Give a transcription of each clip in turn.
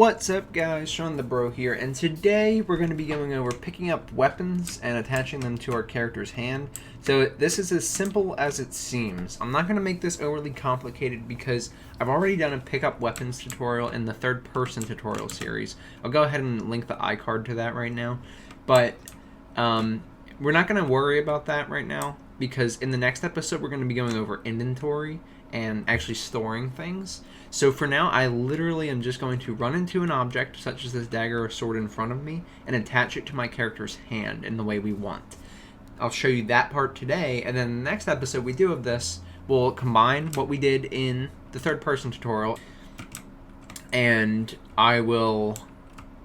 What's up guys, Shawnthebro here, and today we're going to be going over picking up weapons and attaching them to our character's hand. So this is as simple as it seems. I'm not going to make this overly complicated because I've already done a pick up weapons tutorial in the third person tutorial series. I'll go ahead and link the iCard to that right now, but we're not going to worry about that right now because in the next episode we're going to be going over inventory and actually storing things. So for now, I literally am just going to run into an object, such as this dagger or sword in front of me, and attach it to my character's hand in the way we want. I'll show you that part today, and then the next episode we do of this, we'll combine what we did in the third-person tutorial, and I will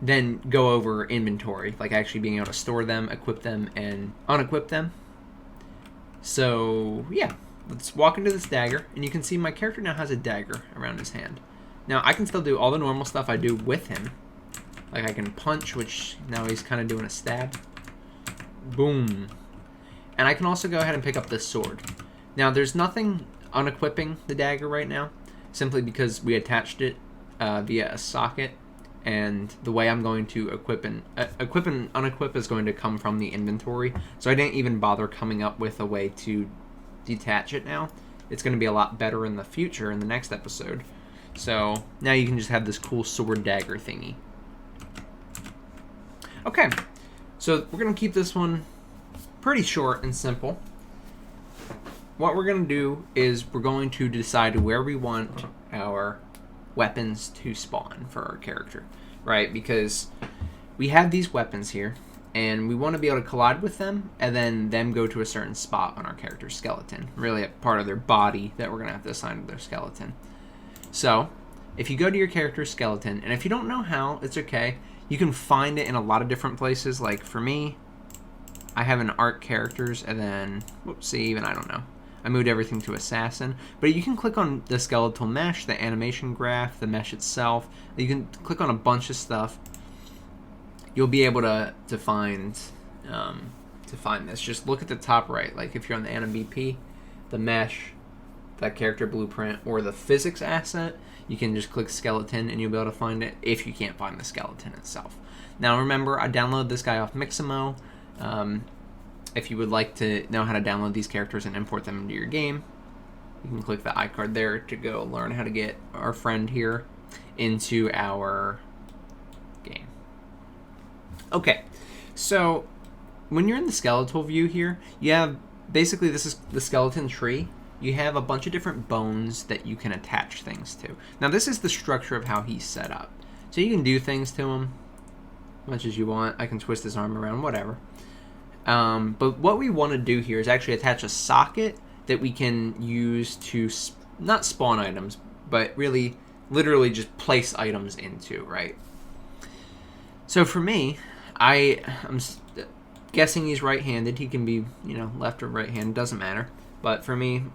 then go over inventory, like actually being able to store them, equip them, and unequip them. So, yeah. Let's walk into this dagger, and you can see my character now has a dagger around his hand. Now, I can still do all the normal stuff I do with him. Like, I can punch, which now he's kind of doing a stab. Boom. And I can also go ahead and pick up this sword. Now, there's nothing unequipping the dagger right now, simply because we attached it via a socket, and the way I'm going to equip and unequip is going to come from the inventory. So I didn't even bother coming up with a way to detach it now. It's going to be a lot better in the future in the next episode. So now you can just have this cool sword dagger thingy. Okay, so we're going to keep this one pretty short and simple. What we're going to do is we're going to decide where we want our weapons to spawn for our character, right? Because we have these weapons here, and we want to be able to collide with them, and then them go to a certain spot on our character's skeleton. Really a part of their body that we're going to have to assign to their skeleton. So, if you go to your character's skeleton, and if you don't know how, it's okay. You can find it in a lot of different places. Like, for me, I have an art characters, and then, whoopsie, even I don't know. I moved everything to assassin. But you can click on the skeletal mesh, the animation graph, the mesh itself. You can click on a bunch of stuff. You'll be able to find this. Just look at the top right. Like if you're on the Anim BP, the mesh, that character blueprint, or the physics asset, you can just click skeleton and you'll be able to find it if you can't find the skeleton itself. Now remember, I downloaded this guy off Mixamo. If you would like to know how to download these characters and import them into your game, you can click the iCard there to go learn how to get our friend here into our game. Okay, so when you're in the skeletal view here, you have, basically this is the skeleton tree. You have a bunch of different bones that you can attach things to. Now this is the structure of how he's set up. So you can do things to him as much as you want. I can twist his arm around, whatever. But what we want to do here is actually attach a socket that we can use to not spawn items, but really literally just place items into, right? So for me, I'm guessing he's right-handed. He can be, left or right-handed, doesn't matter. But for me,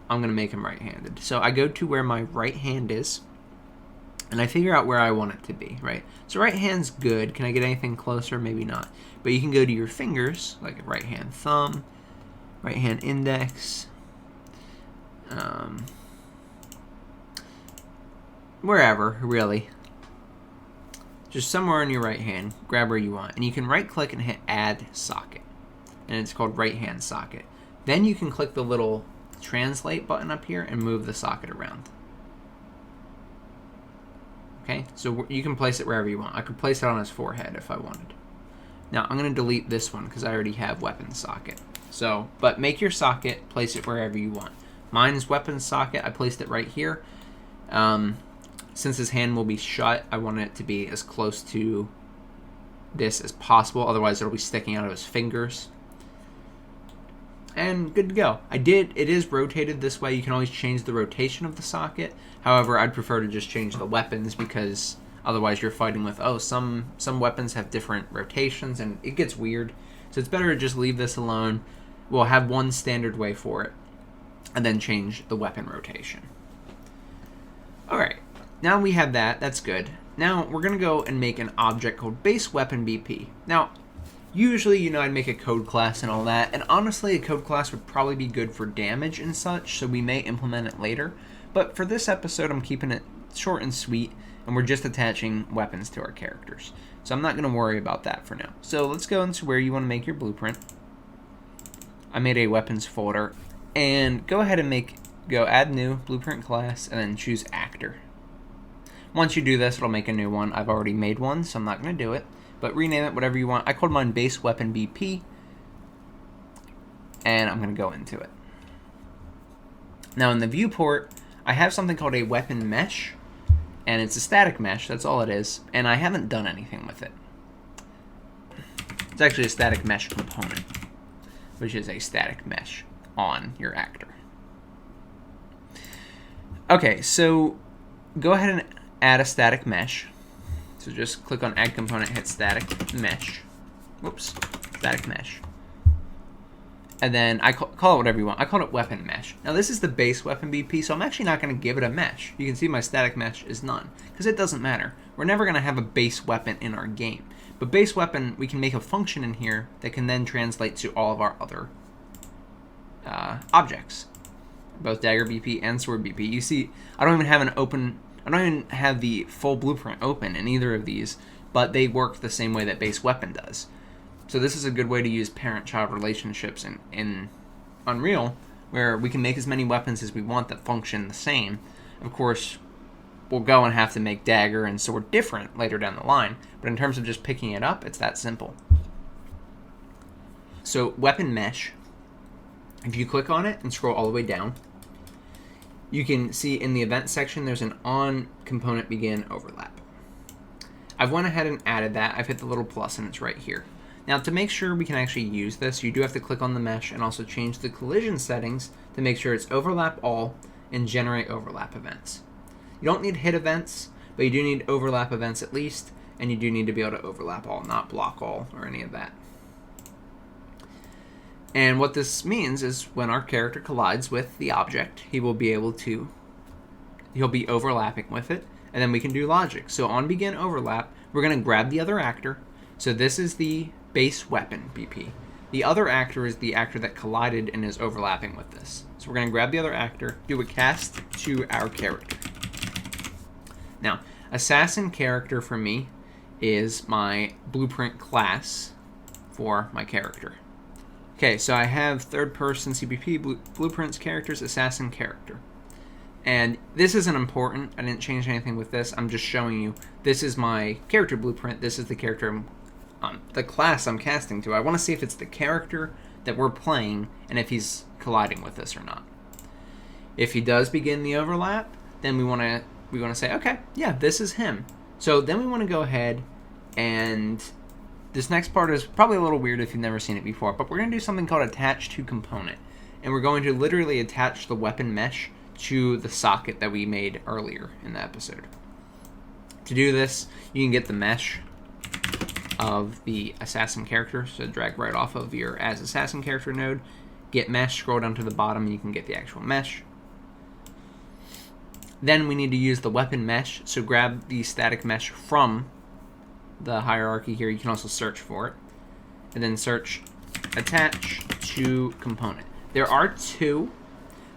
I'm going to make him right-handed. So I go to where my right hand is, and I figure out where I want it to be, right? So right hand's good. Can I get anything closer? Maybe not. But you can go to your fingers, like a right hand thumb, right hand index, wherever, really. Just somewhere on your right hand, grab where you want. And you can right click and hit add socket. And it's called right hand socket. Then you can click the little translate button up here and move the socket around. Okay, so you can place it wherever you want. I could place it on his forehead if I wanted. Now I'm going to delete this one because I already have weapon socket. So, but make your socket, place it wherever you want. Mine's weapon socket, I placed it right here. Since his hand will be shut, I want it to be as close to this as possible. Otherwise, it'll be sticking out of his fingers. And good to go. It is rotated this way. You can always change the rotation of the socket. However, I'd prefer to just change the weapons because otherwise you're fighting with, some weapons have different rotations and it gets weird. So it's better to just leave this alone. We'll have one standard way for it and then change the weapon rotation. Alright. Now we have that. That's good. Now we're going to go and make an object called base weapon BP. Now, usually, I'd make a code class and all that. And honestly, a code class would probably be good for damage and such. So we may implement it later. But for this episode, I'm keeping it short and sweet. and we're just attaching weapons to our characters. So I'm not going to worry about that for now. So let's go into where you want to make your blueprint. I made a weapons folder, and go ahead and go add new blueprint class, and then choose actor. Once you do this, it'll make a new one. I've already made one, so I'm not going to do it, but rename it whatever you want. I called mine base weapon BP, and I'm going to go into it. Now in the viewport, I have something called a weapon mesh, and it's a static mesh, that's all it is, and I haven't done anything with it. It's actually a static mesh component, which is a static mesh on your actor. Okay, so go ahead and add a static mesh. So just click on add component, hit static mesh. Whoops, static mesh. And then I call it whatever you want. I call it weapon mesh. Now this is the base weapon BP, so I'm actually not going to give it a mesh. You can see my static mesh is none, because it doesn't matter. We're never going to have a base weapon in our game. But base weapon, we can make a function in here that can then translate to all of our other objects. Both dagger BP and sword BP. You see, I don't even have the full blueprint open in either of these, but they work the same way that base weapon does. So this is a good way to use parent-child relationships in Unreal, where we can make as many weapons as we want that function the same. Of course, we'll go and have to make dagger and sword different later down the line, but in terms of just picking it up, it's that simple. So weapon mesh, if you click on it and scroll all the way down, you can see in the event section there's an on component begin overlap. I've went ahead and added that. I've hit the little plus and it's right here. Now to make sure we can actually use this, you do have to click on the mesh and also change the collision settings to make sure it's overlap all and generate overlap events. You don't need hit events, but you do need overlap events at least, and you do need to be able to overlap all, not block all or any of that. And what this means is when our character collides with the object, he'll be overlapping with it, and then we can do logic. So on begin overlap, we're going to grab the other actor. So this is the base weapon BP. The other actor is the actor that collided and is overlapping with this. So we're going to grab the other actor, do a cast to our character. Now, assassin character for me is my blueprint class for my character. Okay, so I have third person CBP, blueprints, characters, assassin character. And this isn't important. I didn't change anything with this. I'm just showing you this is my character blueprint. This is the character, the class I'm casting to. I want to see if it's the character that we're playing and if he's colliding with this or not. If he does begin the overlap, then we want to say, okay, yeah, this is him. So then we want to go ahead and this next part is probably a little weird if you've never seen it before, but we're going to do something called attach to component. And we're going to literally attach the weapon mesh to the socket that we made earlier in the episode. To do this, you can get the mesh of the assassin character, so drag right off of your as assassin character node, get mesh, scroll down to the bottom, and you can get the actual mesh. Then we need to use the weapon mesh, so grab the static mesh from the hierarchy here. You can also search for it, and then search attach to component. There are two.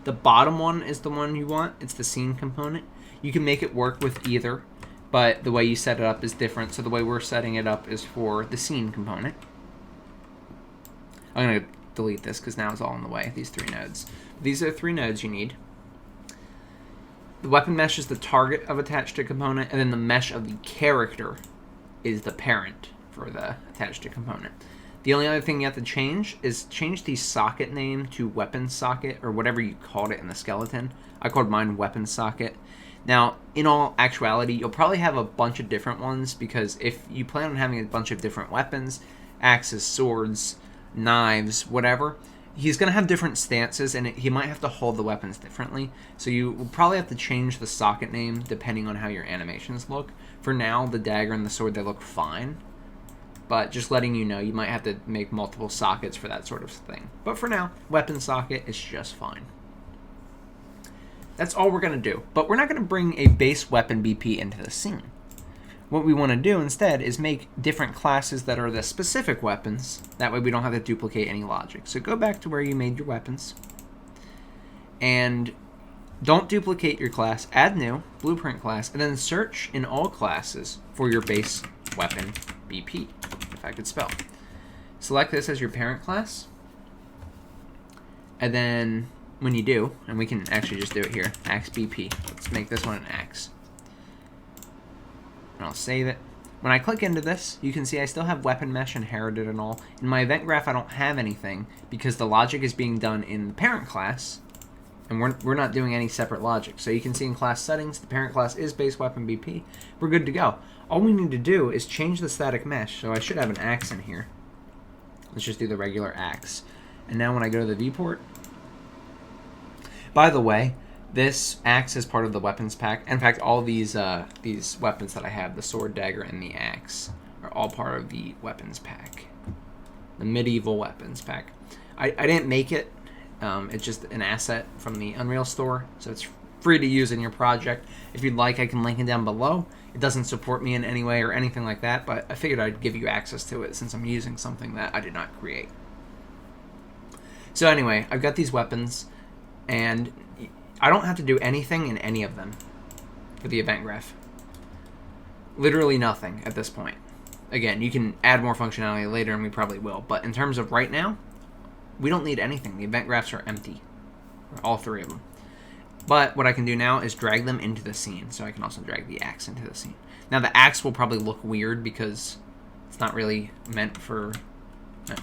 The bottom one is the one you want. It's the scene component. You can make it work with either, but the way you set it up is different. So the way we're setting it up is for the scene component. I'm going to delete this because now it's all in the way, these three nodes. These are the three nodes you need. The weapon mesh is the target of attached to component, and then the mesh of the character is the parent for the attached to component. The only other thing you have to change is change the socket name to weapon socket, or whatever you called it in the skeleton. I called mine weapon socket. Now, in all actuality, you'll probably have a bunch of different ones, because if you plan on having a bunch of different weapons, axes, swords, knives, whatever, he's going to have different stances, and he might have to hold the weapons differently. So you will probably have to change the socket name depending on how your animations look. For now, the dagger and the sword, they look fine. But just letting you know, you might have to make multiple sockets for that sort of thing. But for now, weapon socket is just fine. That's all we're going to do. But we're not going to bring a base weapon BP into the scene. What we want to do instead is make different classes that are the specific weapons. That way we don't have to duplicate any logic. So go back to where you made your weapons. And don't duplicate your class, add new, blueprint class, and then search in all classes for your base weapon BP, if I could spell. Select this as your parent class, and then when you do, and we can actually just do it here, axe BP. Let's make this one an axe. And I'll save it. When I click into this, you can see I still have weapon mesh inherited and all. In my event graph, I don't have anything because the logic is being done in the parent class, and we're not doing any separate logic. So you can see in class settings, the parent class is base weapon BP. We're good to go. All we need to do is change the static mesh. So I should have an axe in here. Let's just do the regular axe. And now when I go to the viewport, by the way, this axe is part of the weapons pack. In fact, all these weapons that I have, the sword, dagger, and the axe, are all part of the weapons pack. The medieval weapons pack. I didn't make it. It's just an asset from the Unreal Store, so it's free to use in your project. If you'd like, I can link it down below. It doesn't support me in any way or anything like that, but I figured I'd give you access to it since I'm using something that I did not create. So anyway, I've got these weapons, and I don't have to do anything in any of them for the event graph. Literally nothing at this point. Again, you can add more functionality later, and we probably will. But in terms of right now, we don't need anything. The event graphs are empty. All three of them. But what I can do now is drag them into the scene. So I can also drag the axe into the scene. Now the axe will probably look weird because it's not really meant for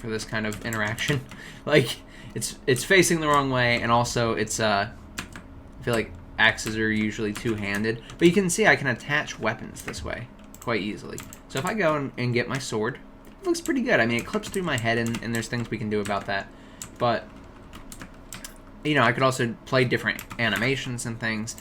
this kind of interaction. Like, it's facing the wrong way, and also it's I feel like axes are usually two-handed. But you can see I can attach weapons this way quite easily. So if I go and get my sword, it looks pretty good. I mean, it clips through my head, and there's things we can do about that. But, you know, I could also play different animations and things.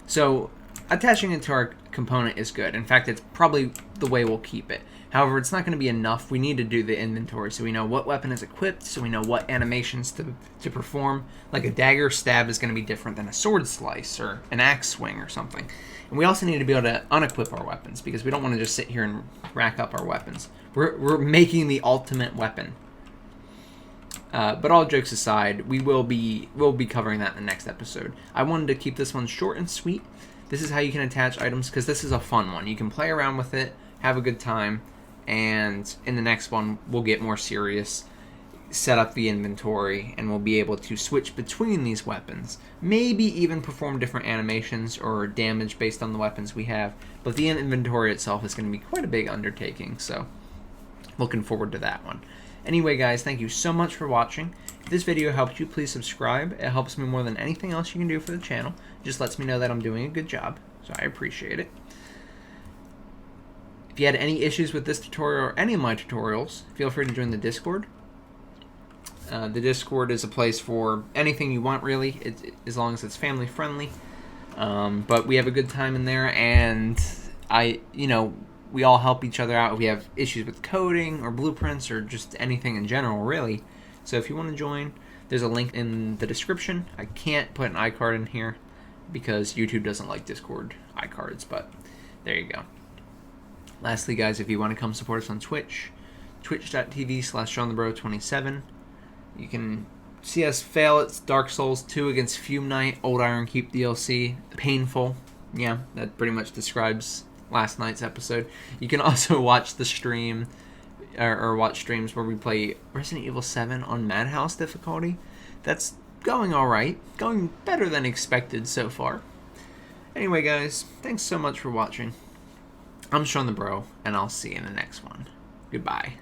So attaching it to our component is good. In fact, it's probably the way we'll keep it. However, it's not going to be enough. We need to do the inventory so we know what weapon is equipped, so we know what animations to perform. Like a dagger stab is going to be different than a sword slice or an axe swing or something. And we also need to be able to unequip our weapons because we don't want to just sit here and rack up our weapons. We're making the ultimate weapon. But all jokes aside, we'll be covering that in the next episode. I wanted to keep this one short and sweet. This is how you can attach items because this is a fun one. You can play around with it, have a good time. And in the next one, we'll get more serious, set up the inventory, and we'll be able to switch between these weapons. Maybe even perform different animations or damage based on the weapons we have. But the inventory itself is going to be quite a big undertaking, so looking forward to that one. Anyway, guys, thank you so much for watching. If this video helped you, please subscribe. It helps me more than anything else you can do for the channel. It just lets me know that I'm doing a good job, so I appreciate it. If you had any issues with this tutorial or any of my tutorials, feel free to join the Discord. The Discord is a place for anything you want, really, as long as it's family friendly. But we have a good time in there, and we all help each other out if we have issues with coding or blueprints or just anything in general, really. So if you want to join, there's a link in the description. I can't put an iCard in here because YouTube doesn't like Discord iCards, but there you go. Lastly, guys, if you want to come support us on Twitch, twitch.tv/Shawnthebro27. You can see us fail at Dark Souls 2 against Fume Knight, Old Iron Keep DLC. Painful. Yeah, that pretty much describes last night's episode. You can also watch the stream, or watch streams where we play Resident Evil 7 on Madhouse difficulty. That's going alright. Going better than expected so far. Anyway, guys, thanks so much for watching. I'm Shawnthebro, and I'll see you in the next one. Goodbye.